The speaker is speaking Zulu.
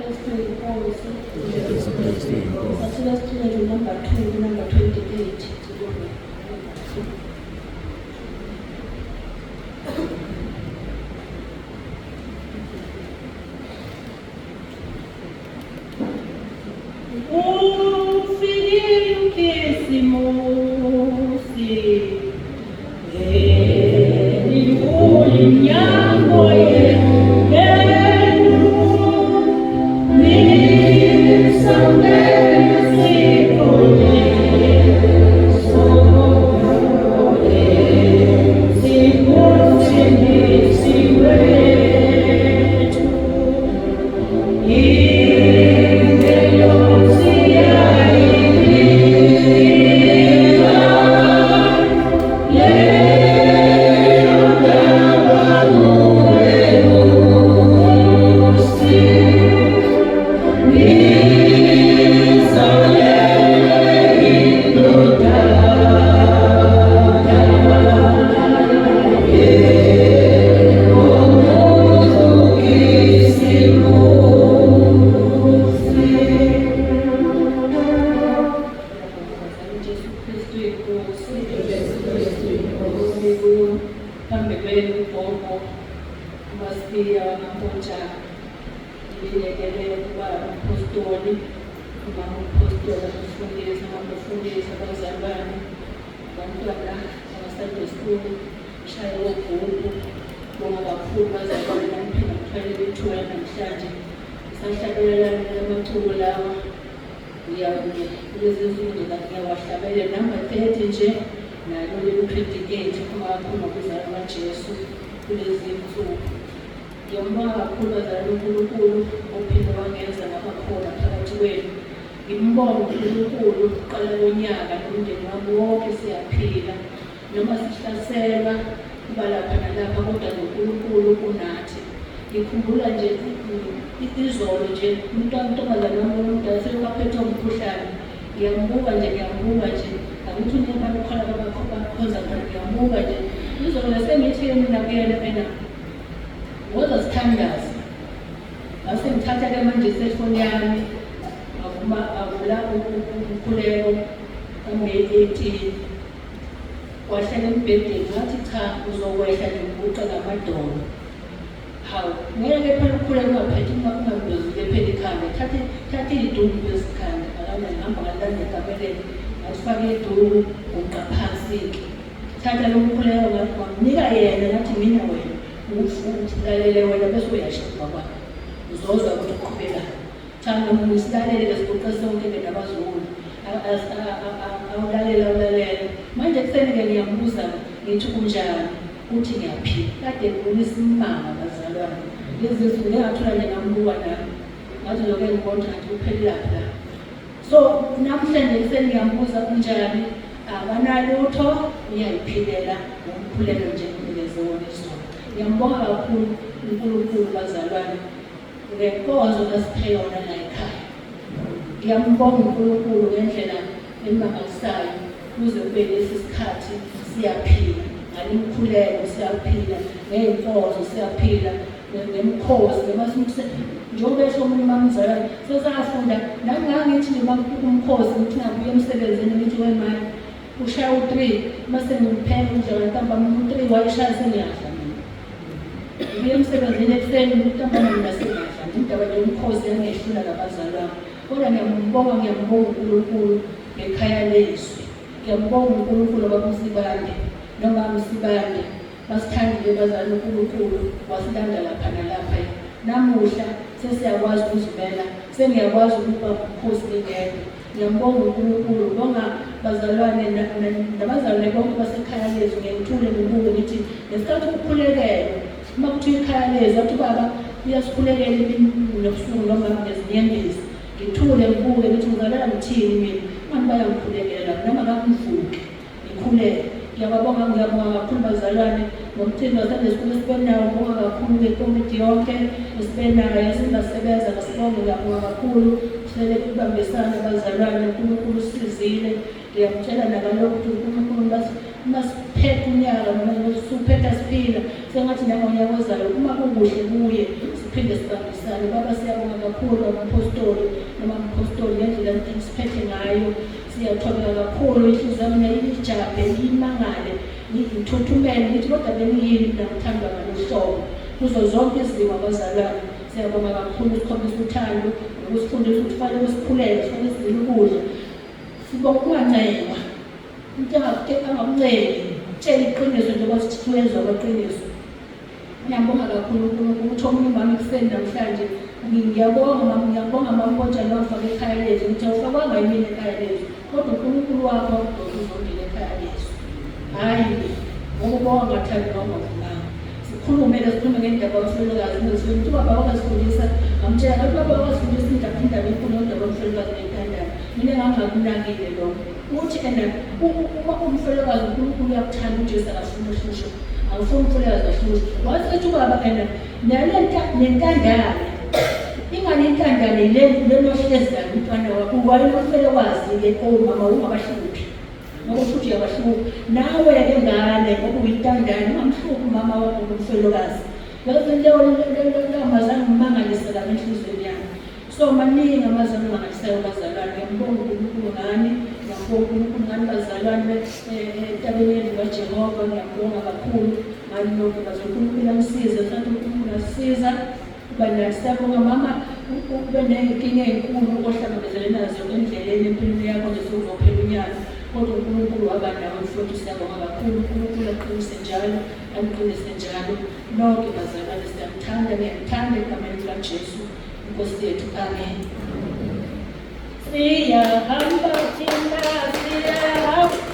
Number 2, number 28. Number 30 nje nalo lipredicates kuma kuzalwa Jesu kulezi insuku. Ngiyambonga kakhulu bazalwane uNkulunkulu ophinde wangenza ngabakhona phakathi kwenu. Ngimbonga uNkulunkulu uqala lonyaka nomndeni wami wonke siyaphila noma sihlaselwa kuba lapha nalapha kodwa uNkulunkulu unathi. Ngikhumbula nje izolo nje untombazane wami omdala selokaphethe umkhuhlane. Ngiyambuka nje angithi uNyembane ukhala bakhonza khona ngiyambuka nje izolo sengithi mina kuyena woza sithandaza ngase ngithatha ke manje cellphone yami avula umkhuleko kaMeyi 18 wahlala embhedeni ngathi cha uzokwehla ngibuqa ngamadolo. Hawu ngeke phela ukukhuleka ungaphethe ungabuzile phela ikhanda thatha iduku lesikhanda akana ngihamba ngalanda egameni ngasifaka iduku uqaphansi thatha lo mkhuleko ngamnika yena ngathi mina wena ufuthi wena bese uyashika kwakho uzozwa ukuthi uqhubeka thanda umsilalele lesixoxa sonke nabazulu awulalela manje kuseni-ke ngiyambuza ngithi kunjani uthi ngiyaphila kade ngibonisa imanga bazalwane lezi zinto ngingathola nje ngambuka nami ngathi lokho engibona ngathi kuphelelaphi la. So namhlanje kuseni ngiyambuza kunjani akanalutho uyayiphilela ngomkhuleko nje nginikeze wona izolo. Ngiyambonga kakhulu uNkulunkulu bazalwane ngenkozo asiphe yona la ekhaya. Ngiyambonga uNkulunkulu ngendlela emangalisayo kuze kube lesi sikhathi siyaphila ngalimkhuleko siyaphila ngey'nkozo siyaphila ngemikhosi njengoba esho omunye umamzalwane sesafunda nami ngangithi umkhosi ngithi ngabuya emsebenzini ngithi wemali ushaya u-3 mase ngiphela udla ntambama u-3 wayishaya sengiyadla mina ngibuya emsebenzini ekuseni ntambama mina sengiyadla indaba nje umkhosi yangehlula labazalwane. Kodwa ngiyambonga uNkulunkulu ngekhaya lezwi. Ngiyambonga uNkulunkulu abakusibande noma amusibande basithandile bazalwane uNkulunkulu wasilanda lapha nalapha. Namuhla sesiyakwazi ukuzimela sengiyakwazi ukuba umkhosi ngedwa. Ngiyambonga uNkulunkulu bonga bazalwane nabazalwane bonke basekhaya lezwi ngiyithule ngibuke ngithi ngesikhathi ukukhulekela uma kuthi ikhaya lezwi athi baba uyasikhulekela nobusuku noma ngezinyembezi ngithule ngibuke ngithi ngizalala ngithini mina manje bayangikhulekela noma ngakumvuke ngikhuleke. Ngiyabonga kakhulu bazalwane nomcimbi waSunday School esibenawo ngibonga kakhulu ngekomiti yonke esibenayo esingasebenza ngasibonge ngabonga kakhulu sihlele ukubambisana abazalwane uNkulunkulu usizile ngiyamtshela nakalokhu ukuthi uNkulunkulu masiphethe unyaka noma suphetha siphila sengathi nangonyaka ozayo uma kukuhle kuye siphinde sibambisane baba siyabonga kakhulu abapostoli nama-apostoli ngendlela siphethe ngayo siyathokoza kakhulu inhliziyo yami ijabe imangale ngithuthumele ngithi kodwa bengiyini namthandwa ngalohlobo kuzo zonke izimo abazalwane siyabonga kakhulu usikhombisa uthando nokusifundisa ukuthi kufanele sikhulele sifanele sidle ukudla sibonga ukungancengwa into angakunceli tshela iqiniso njengoba sithi uyezwa amaqiniso. Ngiyabonga kakhulu uNkulunkulu ukuthi omunye umama ekuseni namhlanje ngiyabonga mampontsha nofaka ekhaya lethu ukuthi awufakwanga yimini ekhaya lethu kodwa uNkulunkulu wakho uzongena ekhaya lethu hayi ngokubonga ngathanda nongavumanga sikhulume ngendaba kaMfelokazi ukuthi ubaba wakasifundisa ngamtshela ngathi ubaba wakasifundisa indaba enkulu ngendaba kaMfelokazi nentandane mina ngangakunakile lokho ukuthi uma uMfelokazi uNkulunkulu uyakuthanda uJesu akafuna uhlupho awufuni umfelokazi ahluphe wasethi ubaba nentandane ingane intandane lenohlezana umntwana wakho wayenomfelokazi-ke omama ungabahluphi ngoba futhi uyabahlupha nawe-ke ngane ngoba uyintandane ungamhluphi umama wakho ngomfelokazi leyo mazane ngimangalise la enhlizweni yami so maningi amazane angangalisayo bazalwane ngiyambonga uNkulunkulu ngani ngiyambonga uNkulunkulu ngani bazalwane entabeni kaJehova ngiyambonga kakhulu ngani lokho uNkulunkulu amsize mhlawumbe uNkulunkulu asisiza kuba nathi siyabonga mama ube nenkinga enkulu ohlangabezene nazo endleleni empilweni yakho nje sokuzophela unyaka kodwa uNkulunkulu waba nawe futhi siyabonga kakhulu uNkulunkulu aqinise njalo aniqinise njalo nonke bazalwane siyamthanda ngiyamthanda egameni likaJesu Inkosi yethu amen. Siyahamba thina siyahamba